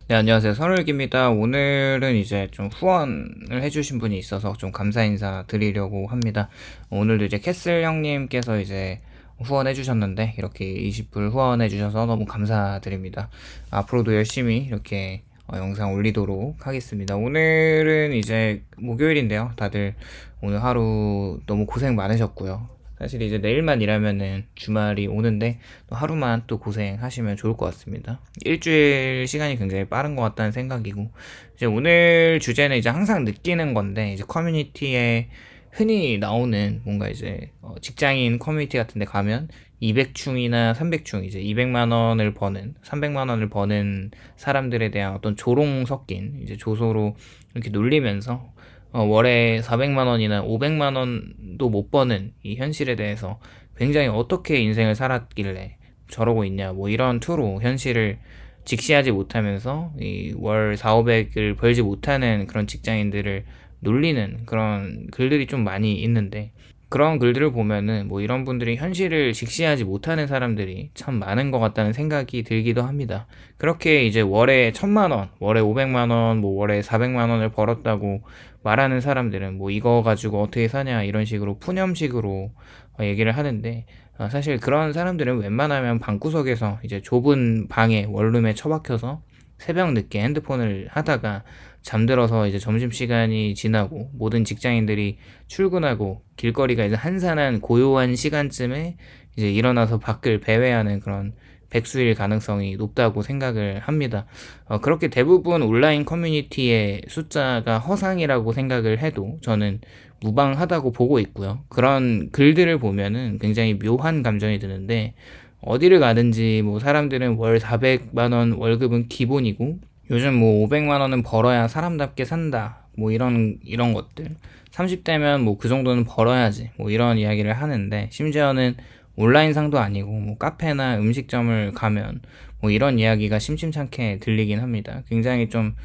네, 안녕하세요. 선울기입니다. 오늘은 이제 좀 후원을 해주신 분이 있어서 좀 감사 인사 드리려고 합니다. 오늘도 이제 캐슬 형님께서 이제 후원해주셨는데, 이렇게 20불 후원해주셔서 너무 감사드립니다. 앞으로도 열심히 이렇게 영상 올리도록 하겠습니다. 오늘은 이제 목요일인데요. 다들 오늘 하루 너무 고생 많으셨고요. 사실 이제 내일만 일하면은 주말이 오는데 또 하루만 또 고생하시면 좋을 것 같습니다. 일주일 시간이 굉장히 빠른 것 같다는 생각이고, 이제 오늘 주제는 이제 항상 느끼는 건데, 이제 커뮤니티에 흔히 나오는 뭔가 이제 직장인 커뮤니티 같은 데 가면 200충이나 300충, 이제 200만 원을 버는, 300만 원을 버는 사람들에 대한 어떤 조롱 섞인 이제 조소로 이렇게 놀리면서 월에 400만 원이나 500만 원도 못 버는 이 현실에 대해서 굉장히 어떻게 인생을 살았길래 저러고 있냐, 뭐 이런 투로 현실을 직시하지 못하면서 이 월 4, 500을 벌지 못하는 그런 직장인들을 놀리는 그런 글들이 좀 많이 있는데, 그런 글들을 보면은 뭐 이런 분들이 현실을 직시하지 못하는 사람들이 참 많은 것 같다는 생각이 들기도 합니다. 그렇게 이제 월에 1000만 원, 월에 500만 원, 뭐 월에 400만 원을 벌었다고 말하는 사람들은 뭐 이거 가지고 어떻게 사냐 이런 식으로 푸념식으로 얘기를 하는데, 사실 그런 사람들은 웬만하면 방구석에서 이제 좁은 방에 원룸에 처박혀서 새벽 늦게 핸드폰을 하다가 잠들어서 이제 점심시간이 지나고 모든 직장인들이 출근하고 길거리가 이제 한산한 고요한 시간쯤에 이제 일어나서 밖을 배회하는 그런 백수일 가능성이 높다고 생각을 합니다. 그렇게 대부분 온라인 커뮤니티의 숫자가 허상이라고 생각을 해도 저는 무방하다고 보고 있고요. 그런 글들을 보면은 굉장히 묘한 감정이 드는데, 어디를 가든지 뭐 사람들은 월 400만 원 월급은 기본이고 요즘 뭐 500만 원은 벌어야 사람답게 산다, 뭐 이런 것들, 30대면 뭐 그 정도는 벌어야지, 뭐 이런 이야기를 하는데, 심지어는 온라인상도 아니고 뭐 카페나 음식점을 가면 뭐 이런 이야기가 심심찮게 들리긴 합니다. 굉장히 좀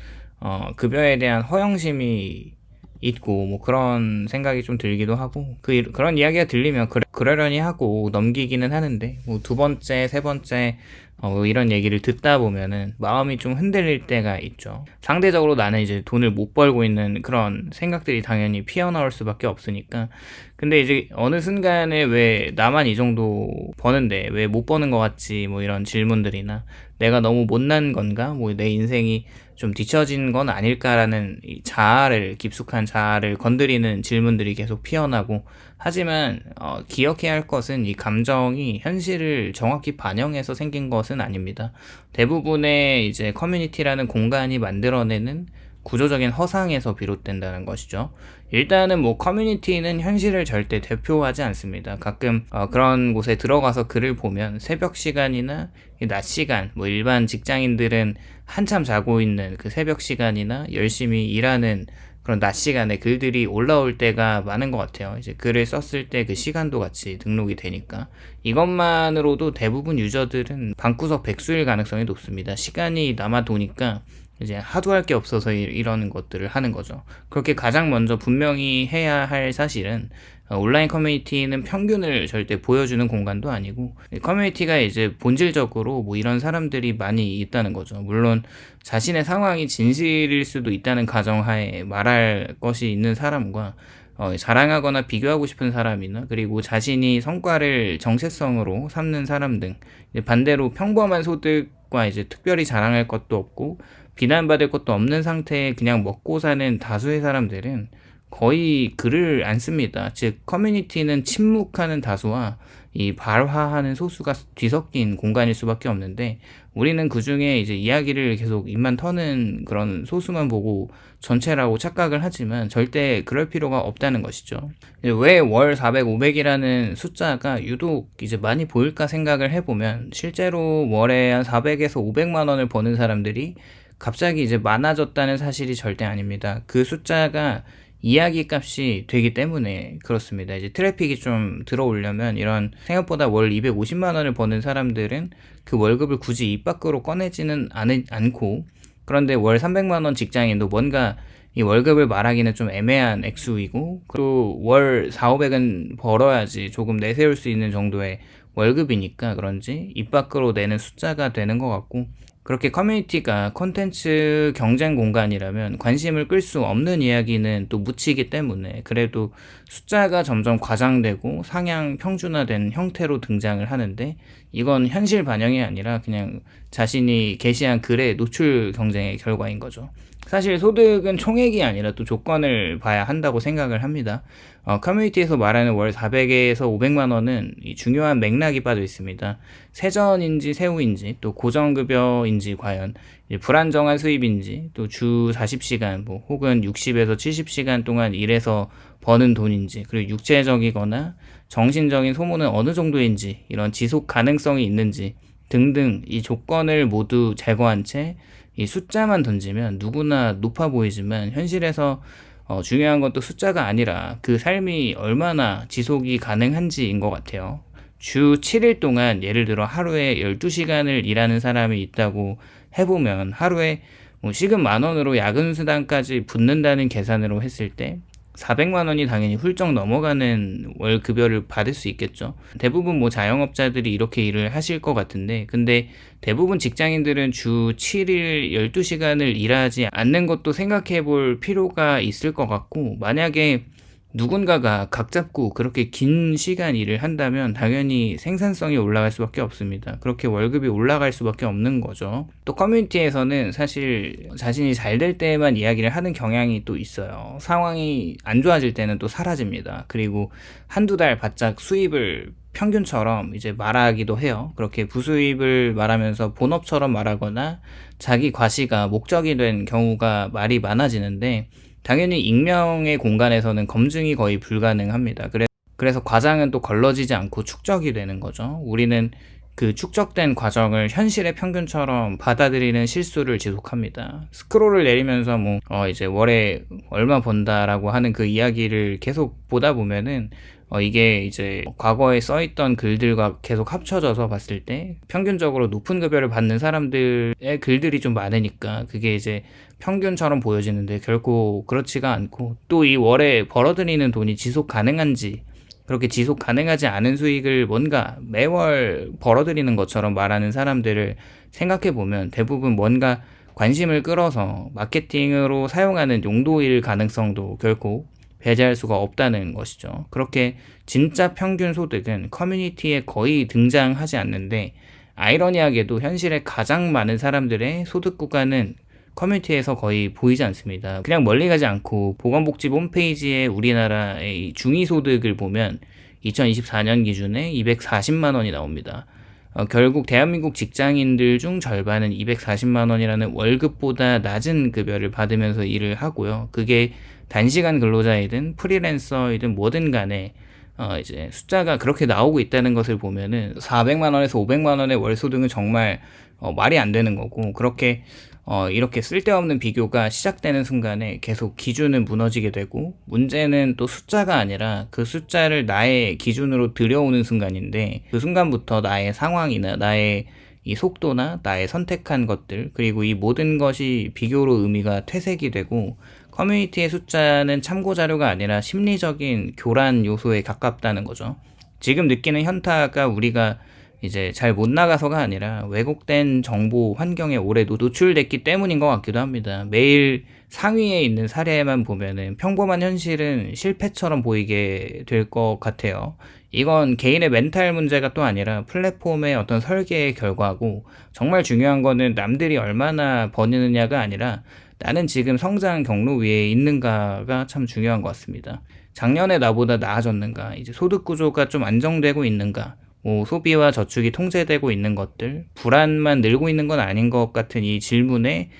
급여에 대한 허영심이 있고 뭐 그런 생각이 좀 들기도 하고, 그런 이야기가 들리면 그러려니 하고 넘기기는 하는데, 뭐 두 번째 세 번째 뭐 이런 얘기를 듣다 보면은 마음이 좀 흔들릴 때가 있죠. 상대적으로 나는 이제 돈을 못 벌고 있는 그런 생각들이 당연히 피어나올 수밖에 없으니까. 근데 이제 어느 순간에 왜 나만 이 정도 버는데 왜 못 버는 것 같지, 뭐 이런 질문들이나 내가 너무 못난 건가, 뭐 내 인생이 좀 뒤처진 건 아닐까라는 이 깊숙한 자아를 건드리는 질문들이 계속 피어나고, 하지만 기억해야 할 것은 이 감정이 현실을 정확히 반영해서 생긴 것은 아닙니다. 대부분의 이제 커뮤니티라는 공간이 만들어내는 구조적인 허상에서 비롯된다는 것이죠. 일단은 뭐 커뮤니티는 현실을 절대 대표하지 않습니다. 가끔 그런 곳에 들어가서 글을 보면 새벽 시간이나 낮 시간, 뭐 일반 직장인들은 한참 자고 있는 그 새벽 시간이나 열심히 일하는 그런 낮 시간에 글들이 올라올 때가 많은 것 같아요. 이제 글을 썼을 때 그 시간도 같이 등록이 되니까 이것만으로도 대부분 유저들은 방구석 백수일 가능성이 높습니다. 시간이 남아 도니까 이제 하도 할 게 없어서 이런 것들을 하는 거죠. 그렇게 가장 먼저 분명히 해야 할 사실은, 온라인 커뮤니티는 평균을 절대 보여주는 공간도 아니고, 커뮤니티가 이제 본질적으로 뭐 이런 사람들이 많이 있다는 거죠. 물론 자신의 상황이 진실일 수도 있다는 가정하에 말할 것이 있는 사람과 자랑하거나 비교하고 싶은 사람이나, 그리고 자신이 성과를 정체성으로 삼는 사람 등, 반대로 평범한 소득과 이제 특별히 자랑할 것도 없고 비난받을 것도 없는 상태에 그냥 먹고 사는 다수의 사람들은 거의 글을 안 씁니다. 즉 커뮤니티는 침묵하는 다수와 이 발화하는 소수가 뒤섞인 공간일 수밖에 없는데, 우리는 그 중에 이제 이야기를 계속 입만 터는 그런 소수만 보고 전체라고 착각을 하지만 절대 그럴 필요가 없다는 것이죠. 왜 월 400, 500이라는 숫자가 유독 이제 많이 보일까 생각을 해보면, 실제로 월에 한 400에서 500만 원을 버는 사람들이 갑자기 이제 많아졌다는 사실이 절대 아닙니다. 그 숫자가 이야기 값이 되기 때문에 그렇습니다. 이제 트래픽이 좀 들어오려면, 이런 생각보다 월 250만 원을 버는 사람들은 그 월급을 굳이 입 밖으로 꺼내지는 않고, 그런데 월 300만 원 직장인도 뭔가 이 월급을 말하기는 좀 애매한 액수이고, 그리고 월 4, 500은 벌어야지 조금 내세울 수 있는 정도의 월급이니까 그런지 입 밖으로 내는 숫자가 되는 것 같고, 그렇게 커뮤니티가 콘텐츠 경쟁 공간이라면 관심을 끌 수 없는 이야기는 또 묻히기 때문에 그래도 숫자가 점점 과장되고 상향 평준화된 형태로 등장을 하는데, 이건 현실 반영이 아니라 그냥 자신이 게시한 글의 노출 경쟁의 결과인 거죠. 사실 소득은 총액이 아니라 또 조건을 봐야 한다고 생각을 합니다. 커뮤니티에서 말하는 월 400에서 500만 원은 이 중요한 맥락이 빠져 있습니다. 세전인지 세후인지 또 고정급여인지 과연 불안정한 수입인지 또 주 40시간 뭐 혹은 60에서 70시간 동안 일해서 버는 돈인지, 그리고 육체적이거나 정신적인 소모는 어느 정도인지, 이런 지속 가능성이 있는지 등등 이 조건을 모두 제거한 채 이 숫자만 던지면 누구나 높아 보이지만 현실에서 중요한 건 또 숫자가 아니라 그 삶이 얼마나 지속이 가능한지인 것 같아요. 주 7일 동안 예를 들어 하루에 12시간을 일하는 사람이 있다고 해보면 하루에 뭐 시급 10,000원으로 야근 수당까지 붙는다는 계산으로 했을 때 400만 원이 당연히 훌쩍 넘어가는 월 급여를 받을 수 있겠죠. 대부분 뭐 자영업자들이 이렇게 일을 하실 것 같은데, 근데 대부분 직장인들은 주 7일 12시간을 일하지 않는 것도 생각해 볼 필요가 있을 것 같고, 만약에 누군가가 각 잡고 그렇게 긴 시간 일을 한다면 당연히 생산성이 올라갈 수밖에 없습니다. 그렇게 월급이 올라갈 수밖에 없는 거죠. 또 커뮤니티에서는 사실 자신이 잘 될 때만 이야기를 하는 경향이 또 있어요. 상황이 안 좋아질 때는 또 사라집니다. 그리고 한두 달 바짝 수입을 평균처럼 이제 말하기도 해요. 그렇게 부수입을 말하면서 본업처럼 말하거나 자기 과시가 목적이 된 경우가 말이 많아지는데, 당연히 익명의 공간에서는 검증이 거의 불가능합니다. 그래서 과장은 또 걸러지지 않고 축적이 되는 거죠. 우리는 그 축적된 과정을 현실의 평균처럼 받아들이는 실수를 지속합니다. 스크롤을 내리면서 이제 월에 얼마 번다라고 하는 그 이야기를 계속 보다 보면은 이게 이제 과거에 써있던 글들과 계속 합쳐져서 봤을 때 평균적으로 높은 급여를 받는 사람들의 글들이 좀 많으니까 그게 이제 평균처럼 보여지는데 결코 그렇지가 않고, 또 이 월에 벌어들이는 돈이 지속 가능한지, 그렇게 지속 가능하지 않은 수익을 뭔가 매월 벌어들이는 것처럼 말하는 사람들을 생각해 보면 대부분 뭔가 관심을 끌어서 마케팅으로 사용하는 용도일 가능성도 결코 배제할 수가 없다는 것이죠. 그렇게 진짜 평균 소득은 커뮤니티에 거의 등장하지 않는데, 아이러니하게도 현실에 가장 많은 사람들의 소득 구간은 커뮤니티에서 거의 보이지 않습니다. 그냥 멀리 가지 않고 보건복지부 홈페이지에 우리나라의 중위소득을 보면 2024년 기준에 240만 원이 나옵니다. 결국 대한민국 직장인들 중 절반은 240만 원이라는 월급보다 낮은 급여를 받으면서 일을 하고요. 그게 단시간 근로자이든 프리랜서이든 뭐든 간에 이제 숫자가 그렇게 나오고 있다는 것을 보면은 400만 원에서 500만 원의 월 소득은 정말 말이 안 되는 거고, 그렇게 이렇게 쓸데없는 비교가 시작되는 순간에 계속 기준은 무너지게 되고, 문제는 또 숫자가 아니라 그 숫자를 나의 기준으로 들여오는 순간인데, 그 순간부터 나의 상황이나 나의 이 속도나 나의 선택한 것들, 그리고 이 모든 것이 비교로 의미가 퇴색이 되고, 커뮤니티의 숫자는 참고 자료가 아니라 심리적인 교란 요소에 가깝다는 거죠. 지금 느끼는 현타가 우리가 이제 잘 못 나가서가 아니라 왜곡된 정보 환경에 오래 노출됐기 때문인 것 같기도 합니다. 매일 상위에 있는 사례만 보면은 평범한 현실은 실패처럼 보이게 될 것 같아요. 이건 개인의 멘탈 문제가 또 아니라 플랫폼의 어떤 설계의 결과고, 정말 중요한 거는 남들이 얼마나 버느냐가 아니라 나는 지금 성장 경로 위에 있는가가 참 중요한 것 같습니다. 작년에 나보다 나아졌는가, 이제 소득 구조가 좀 안정되고 있는가, 소비와 저축이 통제되고 있는 것들, 불안만 늘고 있는 건 아닌 것 같은 이 질문에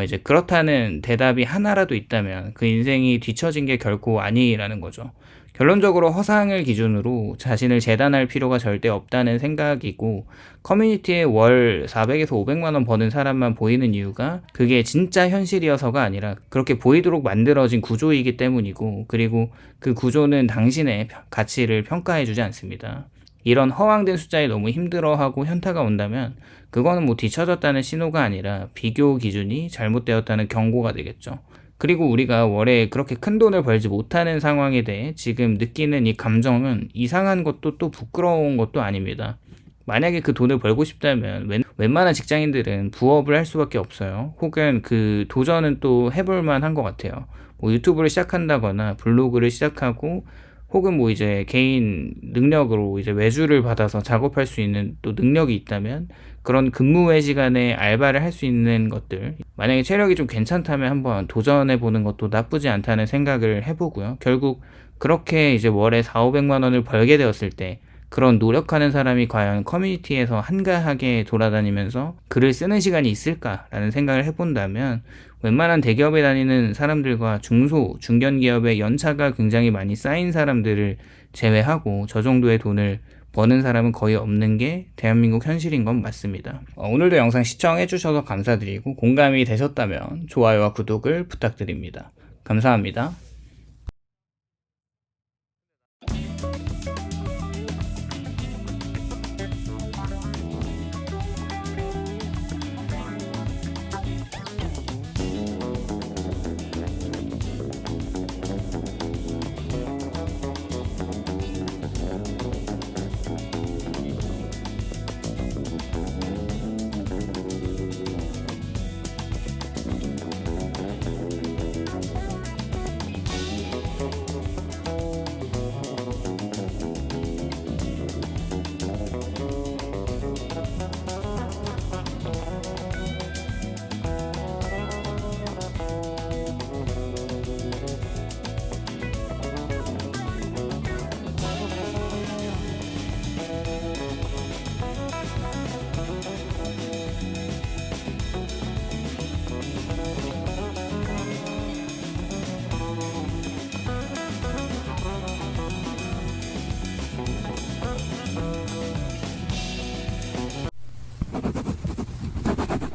이제 그렇다는 대답이 하나라도 있다면 그 인생이 뒤처진 게 결코 아니라는 거죠. 결론적으로 허상을 기준으로 자신을 재단할 필요가 절대 없다는 생각이고, 커뮤니티에 월 400에서 500만 원 버는 사람만 보이는 이유가 그게 진짜 현실이어서가 아니라 그렇게 보이도록 만들어진 구조이기 때문이고, 그리고 그 구조는 당신의 가치를 평가해주지 않습니다. 이런 허황된 숫자에 너무 힘들어하고 현타가 온다면 그거는 뒤처졌다는 신호가 아니라 비교 기준이 잘못되었다는 경고가 되겠죠. 그리고 우리가 월에 그렇게 큰 돈을 벌지 못하는 상황에 대해 지금 느끼는 이 감정은 이상한 것도 또 부끄러운 것도 아닙니다. 만약에 그 돈을 벌고 싶다면 웬만한 직장인들은 부업을 할 수밖에 없어요. 혹은 그 도전은 또 해볼 만한 것 같아요. 뭐 유튜브를 시작한다거나 블로그를 시작하고 혹은 뭐 이제 개인 능력으로 이제 외주를 받아서 작업할 수 있는 또 능력이 있다면 그런 근무 외 시간에 알바를 할 수 있는 것들, 만약에 체력이 좀 괜찮다면 한번 도전해 보는 것도 나쁘지 않다는 생각을 해보고요. 결국 그렇게 이제 월에 4,500만 원을 벌게 되었을 때 그런 노력하는 사람이 과연 커뮤니티에서 한가하게 돌아다니면서 글을 쓰는 시간이 있을까라는 생각을 해본다면 웬만한 대기업에 다니는 사람들과 중소, 중견기업의 연차가 굉장히 많이 쌓인 사람들을 제외하고 저 정도의 돈을 버는 사람은 거의 없는 게 대한민국 현실인 건 맞습니다. 오늘도 영상 시청해주셔서 감사드리고 공감이 되셨다면 좋아요와 구독을 부탁드립니다. 감사합니다.